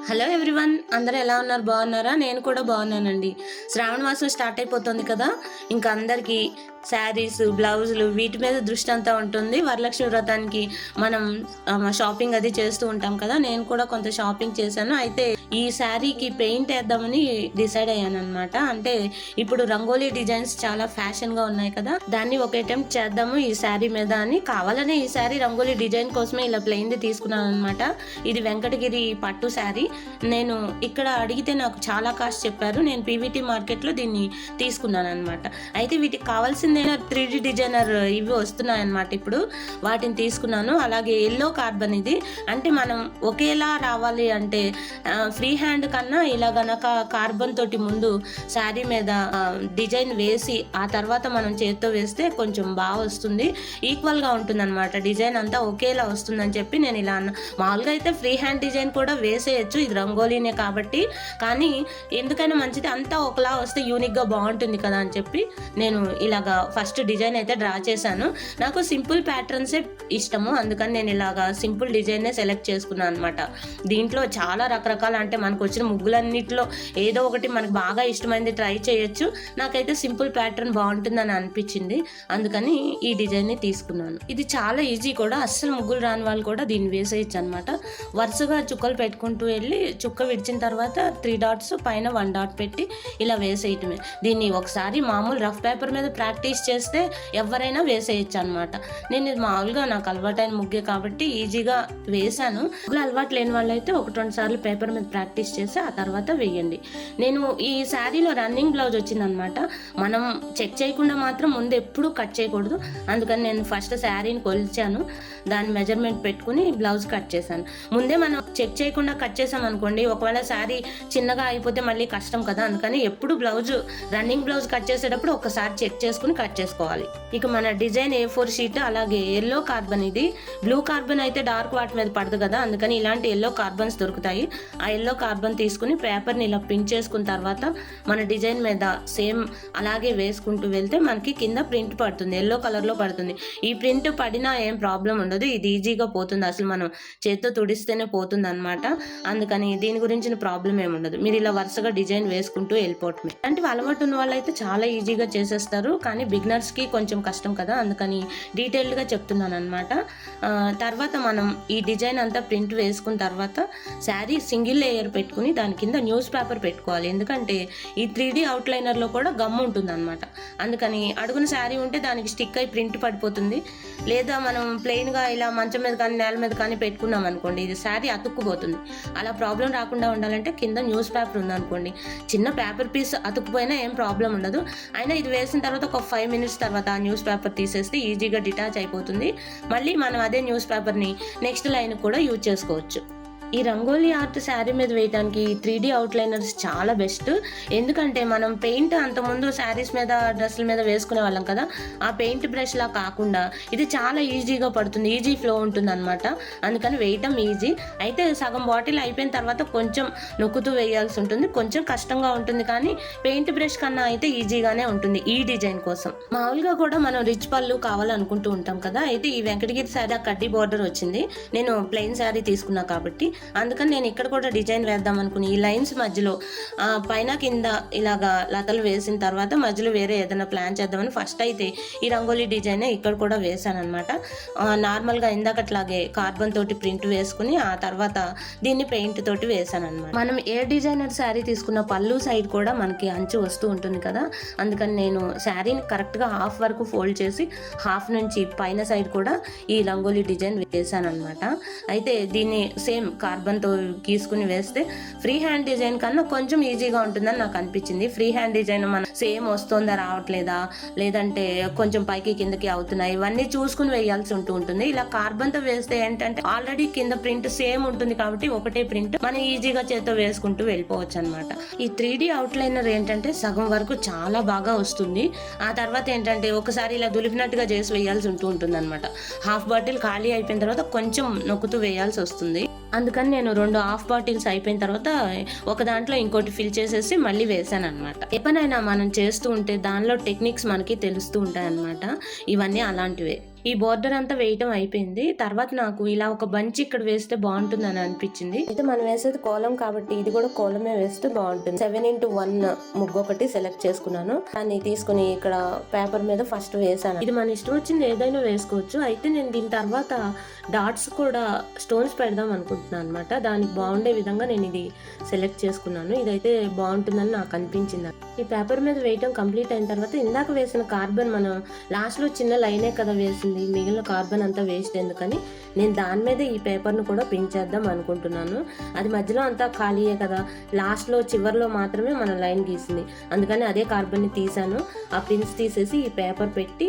Hello everyone, అందరూ ఎలా ఉన్నారు? బాగున్నారా? నేను కూడా బాగున్నానండి. శ్రావణ మాసం స్టార్ట్ అయిపోతుంది కదా, ఇంకా అందరికీ శారీస్, బ్లౌజులు వీటి మీద దృష్టి అంతా ఉంటుంది. వరలక్ష్మి వ్రతానికి మనం షాపింగ్ అది చేస్తూ ఉంటాం కదా, నేను కూడా కొంత షాపింగ్ చేశాను. అయితే ఈ శారీకి పెయింట్ వేద్దామని డిసైడ్ అయ్యాను అనమాట. అంటే ఇప్పుడు రంగోలీ డిజైన్స్ చాలా ఫ్యాషన్గా ఉన్నాయి కదా, దాన్ని ఒక అటెంప్ట్ చేద్దాము ఈ శారీ మీద అని కావాలనే ఈ శారీ రంగోలీ డిజైన్ కోసమే ఇలా ప్లెయిన్ది తీసుకున్నాను అనమాట. ఇది వెంకటగిరి పట్టు శారీ. నేను ఇక్కడ అడిగితే నాకు చాలా కాస్ట్ చెప్పారు. నేను పీవీటీ మార్కెట్లో దీన్ని తీసుకున్నాను అనమాట. అయితే వీటికి కావాల్సింది 3D డిజైనర్ ఇవి వస్తున్నాయన్నమాట. ఇప్పుడు వాటిని తీసుకున్నాను. అలాగే ఎల్లో కార్బన్, ఇది అంటే మనం ఒకేలా రావాలి అంటే ఫ్రీ హ్యాండ్ కన్నా ఇలా గనక కార్బన్ తోటి ముందు శారీ మీద డిజైన్ వేసి ఆ తర్వాత మనం చేతితో వేస్తే కొంచెం బాగా వస్తుంది, ఈక్వల్గా ఉంటుంది అనమాట. డిజైన్ అంతా ఒకేలా వస్తుందని చెప్పి నేను ఇలా మామూలుగా అయితే ఫ్రీ హ్యాండ్ డిజైన్ కూడా వేసేయచ్చు, ఇది రంగోలీనే కాబట్టి. కానీ ఎందుకైనా మంచిది, అంతా ఒకలా వస్తే యూనిక్గా బాగుంటుంది కదా అని చెప్పి నేను ఇలాగా ఫస్ట్ డిజైన్ అయితే డ్రా చేశాను. నాకు సింపుల్ ప్యాటర్న్సే ఇష్టము, అందుకని నేను ఇలాగా సింపుల్ డిజైన్నే సెలెక్ట్ చేసుకున్నాను అనమాట. దీంట్లో చాలా రకరకాల, అంటే మనకు వచ్చిన ముగ్గులన్నిటిలో ఏదో ఒకటి మనకు బాగా ఇష్టమైంది ట్రై చేయొచ్చు. నాకైతే సింపుల్ ప్యాటర్న్ బాగుంటుందని అనిపించింది, అందుకని ఈ డిజైన్ని తీసుకున్నాను. ఇది చాలా ఈజీ కూడా, అస్సలు ముగ్గులు రాని వాళ్ళు కూడా దీన్ని వేసేయచ్చు అనమాట. వరుసగా చుక్కలు పెట్టుకుంటూ వెళ్ళి చుక్క విడిచిన తర్వాత 3 డాట్స్ పైన 1 డాట్ పెట్టి ఇలా వేసేయటమే. దీన్ని ఒకసారి మామూలు రఫ్ పేపర్ మీద ప్రాక్టీస్ చేస్తే ఎవరైనా వేసేయచ్చు అనమాట. నేను ఇది మామూలుగా నాకు అలవాటైన ముగ్గే కాబట్టి ఈజీగా వేసాను. ముగ్గులు అలవాటు లేని వాళ్ళు అయితే 1-2 సార్లు పేపర్ మీద ప్రాక్టీస్ చేసి ఆ తర్వాత వేయండి. నేను ఈ శారీలో రన్నింగ్ బ్లౌజ్ వచ్చిందనమాట. మనం చెక్ చేయకుండా మాత్రం ముందు ఎప్పుడూ కట్ చేయకూడదు, అందుకని నేను ఫస్ట్ శారీని కొలిచాను, దాని మెజర్మెంట్ పెట్టుకుని బ్లౌజ్ కట్ చేశాను. ముందే మనం చెక్ చేయకుండా కట్ చేసాం అనుకోండి, ఒకవేళ శారీ చిన్నగా అయిపోతే మళ్ళీ కష్టం కదా, అందుకని ఎప్పుడు రన్నింగ్ బ్లౌజ్ కట్ చేసేటప్పుడు ఒకసారి చెక్ చేసుకుని కట్ చేసుకోవాలి. ఇక మన డిజైన్ A4 షీట్, అలాగే ఎల్లో కార్బన్. ఇది బ్లూ కార్బన్ అయితే డార్క్ వాటి మీద పడదు కదా, అందుకని ఇలాంటి ఎల్లో కార్బన్స్ దొరుకుతాయి. ఆ ఎల్లో కార్బన్ తీసుకుని పేపర్ని ఇలా ప్రింట్ చేసుకున్న తర్వాత మన డిజైన్ మీద సేమ్ అలాగే వేసుకుంటూ వెళ్తే మనకి కింద ప్రింట్ పడుతుంది, ఎల్లో కలర్లో పడుతుంది. ఈ ప్రింట్ పడినా ఏం ప్రాబ్లం ఉండదు, ఇది ఈజీగా పోతుంది, అసలు మనం చేత్తో తుడిస్తేనే పోతుంది అనమాట. అందుకని దీని గురించిన ప్రాబ్లం ఏమి ఉండదు. మీరు ఇలా వరుసగా డిజైన్ వేసుకుంటూ వెళ్ళిపోవటమే. అంటే అలవాటు ఉన్న వాళ్ళు అయితే చాలా ఈజీగా చేసేస్తారు, కానీ బిగినర్స్కి కొంచెం కష్టం కదా, అందుకని డీటెయిల్డ్గా చెప్తున్నాను అనమాట. తర్వాత మనం ఈ డిజైన్ అంతా ప్రింట్ వేసుకున్న తర్వాత శారీ సింగిల్ లేయర్ పెట్టుకుని దాని కింద న్యూస్ పేపర్ పెట్టుకోవాలి. ఎందుకంటే ఈ 3D అవుట్లైనర్లో కూడా గమ్ ఉంటుంది అనమాట, అందుకని అడుగున శారీ ఉంటే దానికి స్టిక్ అయి ప్రింట్ పడిపోతుంది. లేదా మనం ప్లెయిన్గా ఇలా మంచం మీద కానీ నేల మీద కానీ పెట్టుకున్నాం అనుకోండి, ఇది శారీ అతుక్కుపోతుంది. అలా ప్రాబ్లం రాకుండా ఉండాలంటే కింద న్యూస్ పేపర్ ఉందనుకోండి, చిన్న పేపర్ పీస్ అతుక్కుపోయినా ఏం ప్రాబ్లం ఉండదు. అయినా ఇది వేసిన తర్వాత ఒక 5 minutes తర్వాత ఆ న్యూస్ పేపర్ తీసేస్తే ఈజీగా డిటాచ్ అయిపోతుంది. మళ్ళీ మనం అదే న్యూస్ పేపర్ని నెక్స్ట్ లైన్ కూడా యూజ్ చేసుకోవచ్చు. ఈ రంగోలీ ఆర్ట్ శారీ మీద వేయడానికి 3D అవుట్లైనర్స్ చాలా బెస్ట్. ఎందుకంటే మనం పెయింట్ అంతకుముందు శారీస్ మీద డ్రెస్సుల మీద వేసుకునే వాళ్ళం కదా, ఆ పెయింట్ బ్రష్లా కాకుండా ఇది చాలా ఈజీగా పడుతుంది, ఈజీ ఫ్లో ఉంటుంది అనమాట. అందుకని వేయటం ఈజీ. అయితే సగం బాటిల్ అయిపోయిన తర్వాత కొంచెం నొక్కుతూ వేయాల్సి ఉంటుంది, కొంచెం కష్టంగా ఉంటుంది, కానీ పెయింట్ బ్రష్ కన్నా అయితే ఈజీగానే ఉంటుంది ఈ డిజైన్ కోసం. మామూలుగా కూడా మనం రిచ్ పళ్ళు కావాలనుకుంటూ ఉంటాం కదా, అయితే ఈ వెంకటగిరి శారీ కడ్డీ బార్డర్ వచ్చింది, నేను ప్లెయిన్ శారీ తీసుకున్నా కాబట్టి అందుకని నేను ఇక్కడ కూడా డిజైన్ వేద్దాం అనుకుని ఈ లైన్స్ మధ్యలో పైన కింద ఇలాగా లతలు వేసిన తర్వాత మధ్యలో వేరే ఏదైనా ప్లాన్ చేద్దామని ఫస్ట్ అయితే ఈ రంగోలీ డిజైన్ ఇక్కడ కూడా వేసాను అనమాట. నార్మల్గా ఇందాకట్లాగే కార్బన్ తోటి ప్రింట్ వేసుకుని ఆ తర్వాత దీన్ని పెయింట్ తోటి వేసాను అనమాట. మనం ఏ డిజైనర్ శారీ తీసుకున్న పళ్ళు సైడ్ కూడా మనకి అంచు వస్తూ ఉంటుంది కదా, అందుకని నేను శారీని కరెక్ట్గా హాఫ్ వరకు ఫోల్డ్ చేసి హాఫ్ నుంచి పైన సైడ్ కూడా ఈ రంగోలీ డిజైన్ వేసాను అనమాట. అయితే దీన్ని సేమ్ కార్బన్తో గీసుకుని వేస్తే ఫ్రీ హ్యాండ్ డిజైన్ కన్నా కొంచెం ఈజీగా ఉంటుందని నాకు అనిపించింది. ఫ్రీ హ్యాండ్ డిజైన్ మన సేమ్ వస్తుందా రావట్లేదా, లేదంటే కొంచెం పైకి కిందకి అవుతున్నాయి, ఇవన్నీ చూసుకుని వేయాల్సి ఉంటుంది. ఇలా కార్బన్తో వేస్తే ఏంటంటే ఆల్రెడీ కింద ప్రింట్ సేమ్ ఉంటుంది కాబట్టి ఒకటే ప్రింట్ మనం ఈజీగా చేత్తో వేసుకుంటూ వెళ్ళిపోవచ్చు అనమాట. ఈ 3D అవుట్లైనర్ ఏంటంటే సగం వరకు చాలా బాగా వస్తుంది, ఆ తర్వాత ఏంటంటే ఒకసారి ఇలా దులిపినట్టుగా చేసి వేయాల్సి ఉంటుంది అనమాట. హాఫ్ బాటిల్ ఖాళీ అయిపోయిన తర్వాత కొంచెం నొక్కుతూ వేయాల్సి వస్తుంది. అందుకని నేను 2 హాఫ్ బాటిల్స్ అయిపోయిన తర్వాత ఒక దాంట్లో ఇంకోటి ఫిల్ చేసేసి మళ్ళీ వేసాను అనమాట. ఎప్పుడైనా మనం చేస్తూ ఉంటే దానిలో టెక్నిక్స్ మనకి తెలుస్తూ ఉంటాయి అన్నమాట. ఇవన్నీ అలాంటివే. ఈ బోర్డర్ అంతా వేయటం అయిపోయింది. తర్వాత నాకు ఇలా ఒక బంచ్ ఇక్కడ వేస్తే బాగుంటుందని అనిపించింది. అయితే మనం వేసేది కోలం కాబట్టి ఇది కూడా కోలమే వేస్తే బాగుంటుంది. 7x1 ముగ్గు ఒకటి సెలెక్ట్ చేసుకున్నాను. దాన్ని తీసుకుని ఇక్కడ పేపర్ మీద ఫస్ట్ వేసాను. ఇది మన ఇష్టం వచ్చింది ఏదైనా వేసుకోవచ్చు. అయితే నేను దీని తర్వాత డాట్స్ కూడా స్టోన్స్ పెడదాం అనుకుంటున్నాను అనమాట. దానికి బాగుండే విధంగా నేను ఇది సెలెక్ట్ చేసుకున్నాను. ఇదైతే బాగుంటుందని నాకు అనిపించింది. ఈ పేపర్ మీద వేయటం కంప్లీట్ అయిన తర్వాత ఇందాక వేసిన కార్బన్ మనం లాస్ట్ లో చిన్న లైనే కదా వేసింది, మిగిలిన కార్బన్ అంతా వేస్ట్ ఎందుకని నేను దాని మీద ఈ పేపర్ను కూడా పిన్ చేద్దాం అనుకుంటున్నాను. అది మధ్యలో అంతా ఖాళీయే కదా, లాస్ట్లో చివర్లో మాత్రమే మనం లైన్ గీసింది, అందుకని అదే కార్బన్ని తీసాను. ఆ పిన్స్ తీసేసి ఈ పేపర్ పెట్టి,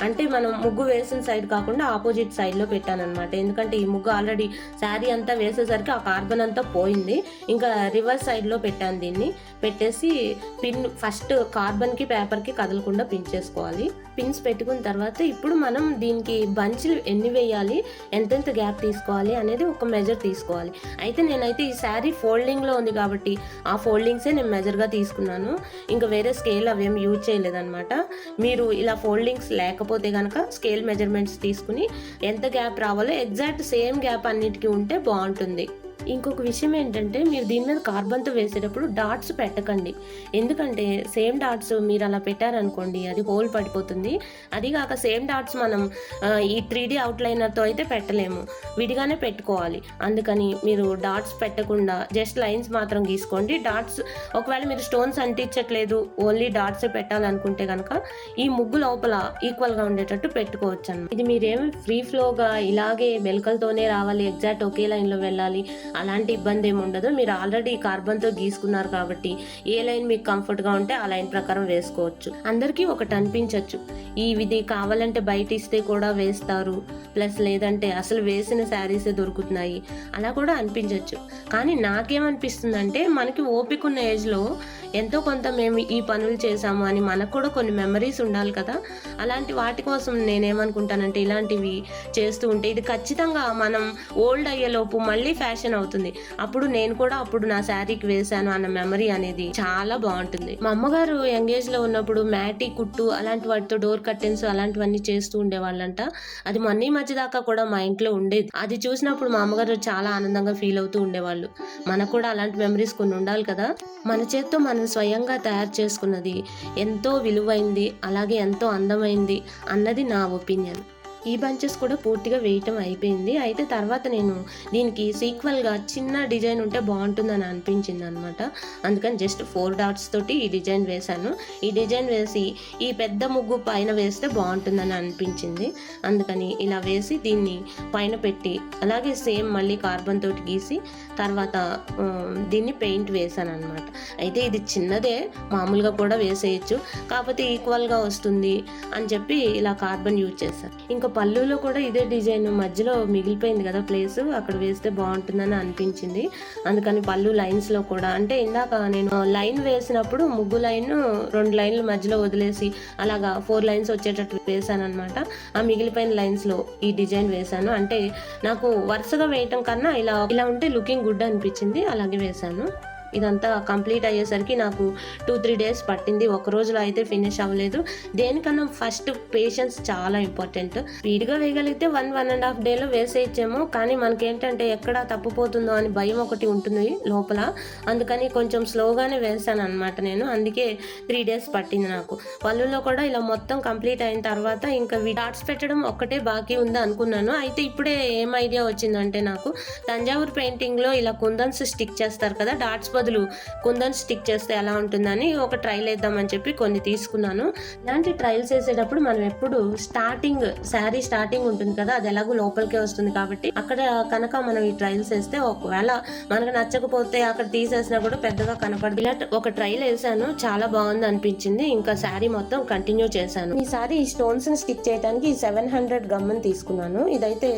అంటే మనం ముగ్గు వేసిన సైడ్ కాకుండా ఆపోజిట్ సైడ్లో పెట్టాను అనమాట. ఎందుకంటే ఈ ముగ్గు ఆల్రెడీ శారీ అంతా వేసేసరికి ఆ కార్బన్ అంతా పోయింది. ఇంకా రివర్స్ సైడ్లో పెట్టాను. దీన్ని పెట్టేసి పిన్ ఫస్ట్ కార్బన్కి పేపర్కి కదలకుండా పిన్ చేసుకోవాలి. పిన్స్ పెట్టుకున్న తర్వాత ఇప్పుడు మనం దీనికి బంచ్లు ఎన్ని వేయాలి, ఎంతెంత గ్యాప్ తీసుకోవాలి అనేది ఒక మెజర్ తీసుకోవాలి. అయితే నేనైతే ఈ శారీ ఫోల్డింగ్లో ఉంది కాబట్టి ఆ ఫోల్డింగ్సే నేను మెజర్గా తీసుకున్నాను. ఇంకా వేరే స్కేల్ అవేం యూజ్ చేయలేదన్నమాట. మీరు ఇలా ఫోల్డింగ్స్ లేకపోతే కనుక స్కేల్ మెజర్మెంట్స్ తీసుకుని ఎంత గ్యాప్ రావాలో ఎగ్జాక్ట్ సేమ్ గ్యాప్ అన్నిటికీ ఉంటే బాగుంటుంది. ఇంకొక విషయం ఏంటంటే, మీరు దీని మీద కార్బన్తో వేసేటప్పుడు డాట్స్ పెట్టకండి. ఎందుకంటే సేమ్ డాట్స్ మీరు అలా పెట్టారనుకోండి అది హోల్ పడిపోతుంది. అది కాక సేమ్ డాట్స్ మనం ఈ 3D అవుట్లైనర్తో అయితే పెట్టలేము, విడిగానే పెట్టుకోవాలి. అందుకని మీరు డాట్స్ పెట్టకుండా జస్ట్ లైన్స్ మాత్రం గీసుకోండి. డాట్స్ ఒకవేళ మీరు స్టోన్స్ అంటించట్లేదు, ఓన్లీ డాట్సే పెట్టాలనుకుంటే కనుక ఈ ముగ్గు లోపల ఈక్వల్గా ఉండేటట్టు పెట్టుకోవచ్చు అన్నమాట. ఇది మీరేమి ఫ్రీ ఫ్లోగా ఇలాగే మెలకలతోనే రావాలి, ఎగ్జాక్ట్ ఒకే లైన్లో వెళ్ళాలి అలాంటి ఇబ్బంది ఏమి ఉండదు. మీరు ఆల్రెడీ కార్బన్తో గీసుకున్నారు కాబట్టి ఏ లైన్ మీకు కంఫర్ట్గా ఉంటే ఆ లైన్ ప్రకారం వేసుకోవచ్చు. అందరికీ ఒకటి అనిపించవచ్చు, ఇది కావాలంటే బయట ఇస్తే కూడా వేస్తారు, ప్లస్ లేదంటే అసలు వేసిన శారీసే దొరుకుతున్నాయి అలా కూడా అనిపించవచ్చు. కానీ నాకేమనిపిస్తుందంటే, మనకి ఓపిక ఉన్న ఏజ్లో ఎంతో కొంత మేము ఈ పనులు చేసాము అని మనకు కూడా కొన్ని మెమరీస్ ఉండాలి కదా. అలాంటి వాటి కోసం నేనేమనుకుంటానంటే, ఇలాంటివి చేస్తూ ఉంటే ఇది ఖచ్చితంగా మనం ఓల్డ్ అయ్యేలోపు మళ్ళీ ఫ్యాషన్ అవుతుంది. అప్పుడు నేను కూడా అప్పుడు నా శారీకి వేశాను అన్న మెమరీ అనేది చాలా బాగుంటుంది. మా అమ్మగారు యంగేజ్లో ఉన్నప్పుడు మ్యాటీ కుట్టు అలాంటి వాటితో డోర్ కర్టెన్స్ అలాంటివన్నీ చేస్తూ ఉండేవాళ్ళంట. అది మొన్న ఈ మధ్య దాకా కూడా మా ఇంట్లో ఉండేది. అది చూసినప్పుడు మా అమ్మగారు చాలా ఆనందంగా ఫీల్ అవుతూ ఉండేవాళ్ళు. మనకు కూడా అలాంటి మెమరీస్ కొన్ని ఉండాలి కదా. మన చేత్తో మనం స్వయంగా తయారు చేసుకున్నది ఎంతో విలువైంది, అలాగే ఎంతో అందమైంది అన్నది నా ఒపీనియన్. ఈ బంచెస్ కూడా పూర్తిగా వేయటం అయిపోయింది. అయితే తర్వాత నేను దీనికి సీక్వల్గా చిన్న డిజైన్ ఉంటే బాగుంటుందని అనిపించింది అనమాట. అందుకని జస్ట్ 4 డాట్స్ తోటి ఈ డిజైన్ వేశాను. ఈ డిజైన్ వేసి ఈ పెద్ద ముగ్గు పైన వేస్తే బాగుంటుందని అనిపించింది. అందుకని ఇలా వేసి దీన్ని పైన పెట్టి అలాగే సేమ్ మళ్ళీ కార్బన్ తోటి గీసి తర్వాత దీన్ని పెయింట్ వేసాను అనమాట. అయితే ఇది చిన్నదే, మామూలుగా కూడా వేసేయచ్చు, కాకపోతే ఈక్వల్గా వస్తుంది అని చెప్పి ఇలా కార్బన్ యూజ్ చేశాను. ఇంకా పళ్ళులో కూడా ఇదే డిజైన్ మధ్యలో మిగిలిపోయింది కదా ప్లేస్, అక్కడ వేస్తే బాగుంటుందని అనిపించింది. అందుకని పళ్ళు లైన్స్లో కూడా, అంటే ఇందాక నేను లైన్ వేసినప్పుడు ముగ్గు లైన్ 2 లైన్లు మధ్యలో వదిలేసి అలాగా 4 లైన్స్ వచ్చేటట్టు వేసాను అనమాట. ఆ మిగిలిపోయిన లైన్స్లో ఈ డిజైన్ వేశాను. అంటే నాకు వరుసగా వేయటం కన్నా ఇలా ఉంటే లుకింగ్ గుడ్ అనిపించింది, అలాగే వేశాను. ఇదంతా కంప్లీట్ అయ్యేసరికి నాకు 2-3 డేస్ పట్టింది. ఒక రోజులో అయితే ఫినిష్ అవ్వలేదు. దేనికన్నా ఫస్ట్ పేషెన్స్ చాలా ఇంపార్టెంట్. స్పీడ్గా వేయగలిగితే 1.5 డేలో వేసేయచ్చేమో, కానీ మనకేంటంటే ఎక్కడ తప్పిపోతుందో అని భయం ఒకటి ఉంటుంది లోపల. అందుకని కొంచెం స్లోగానే వేసాను అనమాట నేను. అందుకే 3 డేస్ పట్టింది నాకు. పళ్ళులో కూడా ఇలా మొత్తం కంప్లీట్ అయిన తర్వాత ఇంకా డాట్స్ పెట్టడం ఒక్కటే బాకీ ఉంది అనుకున్నాను. అయితే ఇప్పుడే ఏం ఐడియా వచ్చిందంటే, నాకు తంజావూరు పెయింటింగ్లో ఇలా కుందన్స్ స్టిక్ చేస్తారు కదా, డాట్స్ బదులు కుందన్ స్టిక్ చేస్తే ఎలా ఉంటుందని ఒక ట్రైల్ వేద్దామని చెప్పి కొన్ని తీసుకున్నాను. ఇలాంటి ట్రైల్స్ వేసేటప్పుడు మనం ఎప్పుడు శారీ స్టార్టింగ్ ఉంటుంది కదా, అది ఎలాగో లోపలికే వస్తుంది కాబట్టి అక్కడ కనుక మనం ఈ ట్రైల్స్ వేస్తే ఒకవేళ మనకు నచ్చకపోతే అక్కడ తీసేసినా కూడా పెద్దగా కనపడదు. ఇలా ఒక ట్రైల్ వేసాను, చాలా బాగుంది అనిపించింది. ఇంకా శారీ మొత్తం కంటిన్యూ చేశాను. ఈ శారీ స్టోన్స్ ని స్టిక్ చేయడానికి 700 గమ్ని తీసుకున్నాను. ఇదైతే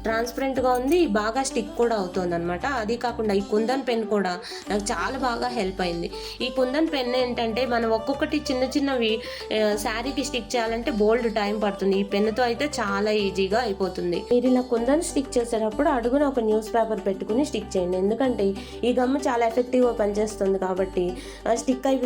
ట్రాన్స్పరెంట్గా ఉంది, బాగా స్టిక్ కూడా అవుతుంది అనమాట. అది కాకుండా ఈ కుందన్ పెన్ కూడా నాకు చాలా బాగా హెల్ప్ అయింది. ఈ కుందన్ పెన్ ఏంటంటే మనం ఒక్కొక్కటి చిన్నవి శారీకి స్టిక్ చేయాలంటే బోల్డ్ టైం పడుతుంది. ఈ పెన్నుతో అయితే చాలా ఈజీగా అయిపోతుంది. మీరు ఇలా కుందన్ స్టిక్ చేసేటప్పుడు అడుగున ఒక న్యూస్ పేపర్ పెట్టుకుని స్టిక్ చేయండి, ఎందుకంటే ఈ గమ్ చాలా ఎఫెక్టివ్గా పనిచేస్తుంది కాబట్టి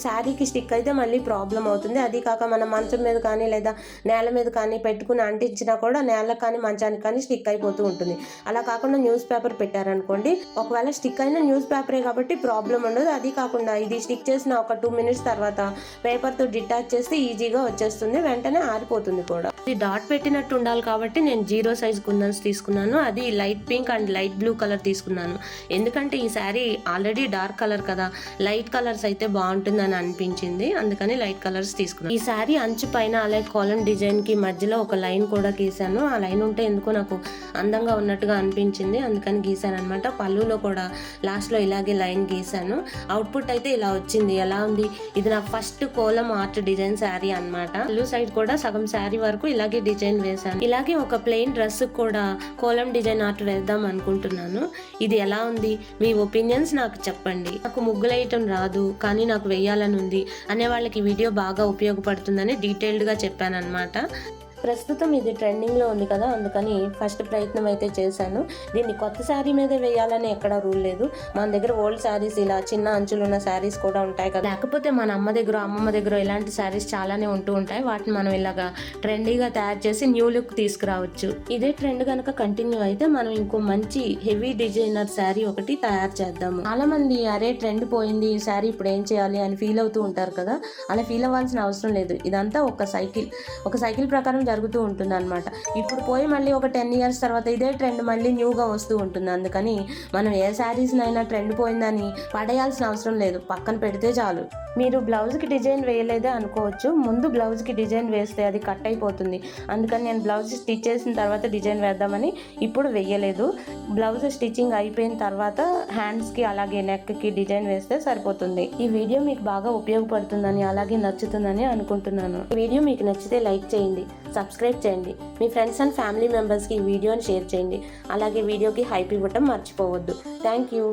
శారీకి స్టిక్ అయితే మళ్ళీ ప్రాబ్లం అవుతుంది. అది కాక మనం మంచం మీద కానీ లేదా నేల మీద కానీ పెట్టుకుని అంటించినా కూడా నేలకు కానీ మంచానికి కానీ స్టిక్ అయిపోతూ ఉంటుంది. అలా కాకుండా న్యూస్ పేపర్ పెట్టారనుకోండి, ఒకవేళ స్టిక్ అయిన న్యూస్ పేపరే కాబట్టి ప్రాబ్లం ఉండదు. అది కాకుండా ఇది స్టిక్ చేసిన ఒక 2 మినిట్స్ తర్వాత పేపర్తో డిటాచ్ చేస్తే ఈజీగా వచ్చేస్తుంది, వెంటనే ఆరిపోతుంది కూడా. ఇది డాట్ పెట్టినట్టు ఉండాలి కాబట్టి నేను 0 సైజ్ కుందన్స్ తీసుకున్నాను. అది light pink and light blue colour తీసుకున్నాను, ఎందుకంటే ఈ శారీ ఆల్రెడీ డార్క్ కలర్ కదా, లైట్ కలర్స్ అయితే బాగుంటుందని అనిపించింది, అందుకని లైట్ కలర్స్ తీసుకున్నాను. ఈ శారీ అంచు పైన అలాగే కాలమ్ డిజైన్ కి మధ్యలో ఒక లైన్ కూడా గీసాను. ఆ లైన్ ఉంటే ఎందుకో నాకు అందంగా ఉన్నట్టుగా అనిపించింది, అందుకని గీసాను అనమాట. పళ్ళులో కూడా లాస్ట్ లో ఇలాగే లైన్ గీసాను. అవుట్పుట్ అయితే ఇలా వచ్చింది. ఎలా ఉంది? ఇది నా first kolam art design sari అనమాట. పళ్ళు సైడ్ కూడా సగం శారీ వరకు ఇలాగే డిజైన్ వేసాను. ఇలాగే ఒక ప్లెయిన్ డ్రెస్ కూడా కోలం డిజైన్ ఆర్ట్ వేద్దాం అనుకుంటున్నాను. ఇది ఎలా ఉంది? మీ ఒపీనియన్స్ నాకు చెప్పండి. నాకు ముగ్గులేయటం రాదు కానీ నాకు వేయాలని ఉంది అనే వాళ్ళకి వీడియో బాగా ఉపయోగపడుతుందని డీటెయిల్డ్గా చెప్పాను అనమాట. ప్రస్తుతం ఇది ట్రెండింగ్లో ఉంది కదా, అందుకని ఫస్ట్ ప్రయత్నం అయితే చేశాను. దీన్ని కొత్త శారీ మీద వేయాలని ఎక్కడ రూల్ లేదు. మన దగ్గర ఓల్డ్ శారీస్ ఇలా చిన్న అంచులు ఉన్న శారీస్ కూడా ఉంటాయి కదా, లేకపోతే మన అమ్మమ్మ దగ్గర ఇలాంటి శారీస్ చాలానే ఉంటూ ఉంటాయి. వాటిని మనం ఇలాగా ట్రెండీగా తయారు చేసి న్యూ లుక్ తీసుకురావచ్చు. ఇదే ట్రెండ్ కనుక కంటిన్యూ అయితే మనం ఇంకో మంచి హెవీ డిజైనర్ శారీ ఒకటి తయారు చేద్దాము. చాలా మంది అరే ట్రెండ్ పోయింది, ఈ శారీ ఇప్పుడు ఏం చేయాలి అని ఫీల్ అవుతూ ఉంటారు కదా, అలా ఫీల్ అవ్వాల్సిన అవసరం లేదు. ఇదంతా ఒక సైకిల్ ప్రకారం జరుగుతూ ఉంటుంది అనమాట. ఇప్పుడు పోయి మళ్ళీ ఒక 10 ఇయర్స్ తర్వాత ఇదే ట్రెండ్ మళ్ళీ న్యూగా వస్తూ ఉంటుంది. అందుకని మనం ఏ శారీస్నైనా ట్రెండ్ పోయిందని పడేయాల్సిన అవసరం లేదు, పక్కన పెడితే చాలు. మీరు బ్లౌజ్కి డిజైన్ వేయలేదే అనుకోవచ్చు, ముందు బ్లౌజ్కి డిజైన్ వేస్తే అది కట్ అయిపోతుంది. అందుకని నేను బ్లౌజ్ స్టిచ్ చేసిన తర్వాత డిజైన్ వేద్దామని ఇప్పుడు వేయలేదు. బ్లౌజ్ స్టిచ్చింగ్ అయిపోయిన తర్వాత హ్యాండ్స్కి అలాగే నెక్కి డిజైన్ వేస్తే సరిపోతుంది. ఈ వీడియో మీకు బాగా ఉపయోగపడుతుందని అలాగే నచ్చుతుందని అనుకుంటున్నాను. ఈ వీడియో మీకు నచ్చితే లైక్ చేయండి, సబ్స్క్రైబ్ చేయండి, మీ ఫ్రెండ్స్ అండ్ ఫ్యామిలీ మెంబర్స్కి ఈ వీడియోని షేర్ చేయండి. అలాగే వీడియోకి హైప్ ఇవ్వటం మర్చిపోవద్దు. Thank you.